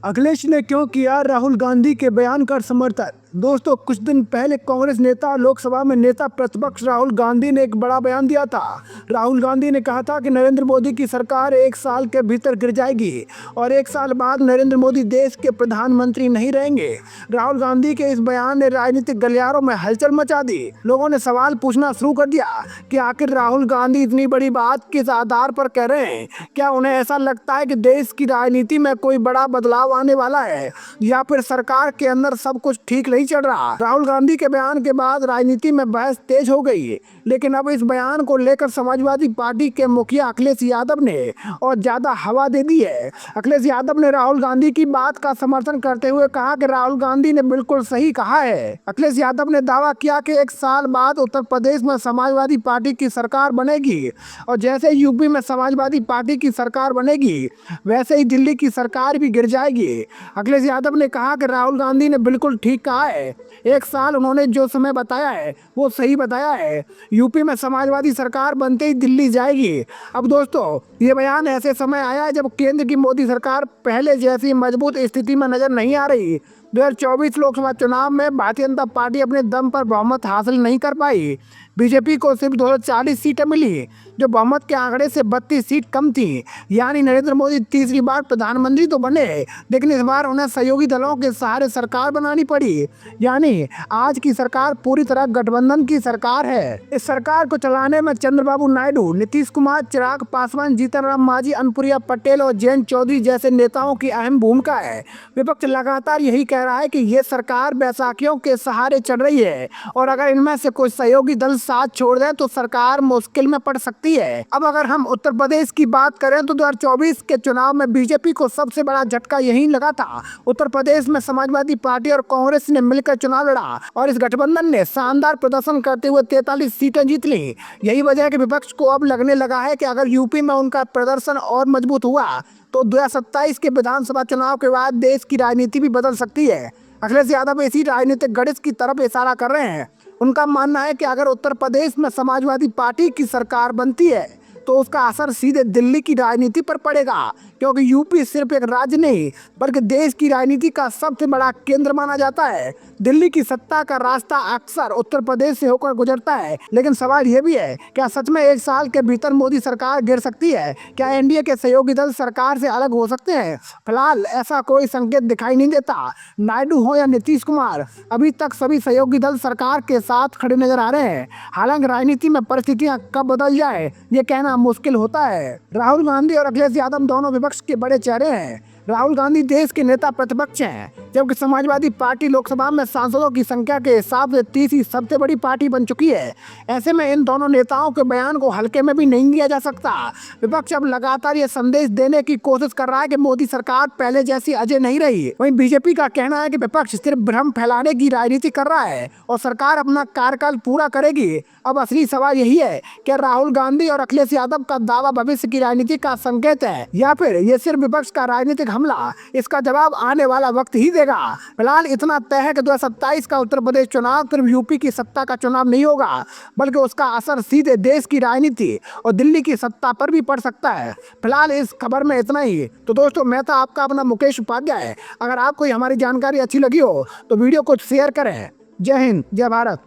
अखिलेश ने क्यों किया राहुल गांधी के बयान का समर्थन। दोस्तों, कुछ दिन पहले कांग्रेस नेता और लोकसभा में नेता प्रतिपक्ष राहुल गांधी ने एक बड़ा बयान दिया था। राहुल गांधी ने कहा था कि नरेंद्र मोदी की सरकार 1 साल के भीतर गिर जाएगी और 1 साल बाद नरेंद्र मोदी देश के प्रधानमंत्री नहीं रहेंगे। राहुल गांधी के इस बयान ने राजनीतिक गलियारों में हलचल मचा दी। लोगों ने सवाल पूछना शुरू कर दिया कि आखिर राहुल गांधी इतनी बड़ी बात किस आधार पर कह रहे हैं। क्या उन्हें ऐसा लगता है कि देश की राजनीति में कोई बड़ा बदलाव आने वाला है या फिर सरकार के अंदर सब कुछ ठीक नहीं चल रहा। राहुल गांधी के बयान के बाद राजनीति में बहस तेज हो गई है, लेकिन अब इस बयान को लेकर समाजवादी पार्टी के मुखिया अखिलेश यादव ने और ज्यादा हवा दे दी है। अखिलेश यादव ने राहुल गांधी की बात का समर्थन करते हुए कहा कि राहुल गांधी ने बिल्कुल सही कहा है। अखिलेश यादव ने दावा किया कि 1 साल बाद उत्तर प्रदेश में समाजवादी पार्टी की सरकार बनेगी और जैसे यूपी में समाजवादी पार्टी की सरकार बनेगी वैसे ही दिल्ली की सरकार भी गिर जाएगी। अखिलेश यादव ने कहा कि राहुल गांधी ने बिल्कुल ठीक कहा है। 1 साल उन्होंने जो समय बताया है वो सही बताया है। यूपी में समाजवादी सरकार बनते ही दिल्ली जाएगी। अब दोस्तों, ये बयान ऐसे समय आया है जब केंद्र की मोदी सरकार पहले जैसी मजबूत स्थिति में नजर नहीं आ रही। 2024 लोकसभा चुनाव में भारतीय जनता पार्टी अपने दम पर बहुमत हासिल नहीं कर पाई। बीजेपी को सिर्फ 240 सीटें मिली, जो बहुमत के आंकड़े से 32 सीट कम थी। यानी नरेंद्र मोदी तीसरी बार प्रधानमंत्री तो बने, लेकिन इस बार उन्हें सहयोगी दलों के सहारे सरकार बनानी पड़ी। यानी आज की सरकार पूरी तरह गठबंधन की सरकार है। इस सरकार को चलाने में चंद्रबाबू नायडू, नीतीश कुमार, चिराग पासवान, जीतन राम मांझी, अनुप्रिया पटेल और जयंत चौधरी जैसे नेताओं की अहम भूमिका है। विपक्ष लगातार यही कह रहा है कि ये सरकार बैसाखियों के सहारे चल रही है और अगर इनमें से कोई सहयोगी दल साथ छोड़ दें तो सरकार मुश्किल में पड़ सकती है। अब अगर हम उत्तर प्रदेश की बात करें तो 2024 के चुनाव में बीजेपी को सबसे बड़ा झटका यही लगा था। उत्तर प्रदेश में समाजवादी पार्टी और कांग्रेस ने मिलकर चुनाव लड़ा और इस गठबंधन ने शानदार प्रदर्शन करते हुए 43 सीटें जीत ली। यही वजह है कि विपक्ष को अब लगने लगा है कि अगर यूपी में उनका प्रदर्शन और मजबूत हुआ तो 2027 के विधानसभा चुनाव के बाद देश की राजनीति भी बदल सकती है। अखिलेश यादव इसी राजनीतिक गणित की तरफ इशारा कर रहे हैं। उनका मानना है कि अगर उत्तर प्रदेश में समाजवादी पार्टी की सरकार बनती है तो उसका असर सीधे दिल्ली की राजनीति पर पड़ेगा, क्योंकि यूपी सिर्फ एक राज्य नहीं बल्कि देश की राजनीति का सबसे बड़ा केंद्र माना जाता है। दिल्ली की सत्ता का रास्ता अक्सर उत्तर प्रदेश से होकर गुजरता है, लेकिन सवाल यह भी है, क्या सच में 1 साल के भीतर मोदी सरकार गिर सकती है? क्या एनडीए के सहयोगी दल सरकार से अलग हो सकते हैं? फिलहाल ऐसा कोई संकेत दिखाई नहीं देता। नायडू हो या नीतीश कुमार, अभी तक सभी सहयोगी दल सरकार के साथ खड़े नजर आ रहे हैं। हालांकि राजनीति में परिस्थितियां कब बदल जाए ये कहना मुश्किल होता है। राहुल गांधी और अखिलेश यादव दोनों विपक्ष के बड़े चेहरे हैं। राहुल गांधी देश के नेता प्रतिपक्ष हैं, जबकि समाजवादी पार्टी लोकसभा में सांसदों की संख्या के हिसाब से तीसरी सबसे बड़ी पार्टी बन चुकी है। ऐसे में इन दोनों नेताओं के बयान को हल्के में भी नहीं लिया जा सकता। विपक्ष अब लगातार ये संदेश देने की कोशिश कर रहा है कि मोदी सरकार पहले जैसी अजय नहीं रही। वहीं बीजेपी का कहना है कि विपक्ष सिर्फ भ्रम फैलाने की राजनीति कर रहा है और सरकार अपना कार्यकाल पूरा करेगी। अब असली सवाल यही है कि राहुल गांधी और अखिलेश यादव का दावा भविष्य की राजनीति का संकेत है या फिर ये सिर्फ विपक्ष का राजनीतिक हमला। इसका जवाब आने वाला वक्त ही देगा। फिलहाल इतना तय है कि 2027 का उत्तर प्रदेश चुनाव सिर्फ यूपी की सत्ता का चुनाव नहीं होगा, बल्कि उसका असर सीधे देश की राजनीति और दिल्ली की सत्ता पर भी पड़ सकता है। फिलहाल इस खबर में इतना ही। तो दोस्तों, मैं था आपका अपना मुकेश उपाध्याय। अगर आपको हमारी जानकारी अच्छी लगी हो तो वीडियो को शेयर करें। जय हिंद, जय भारत।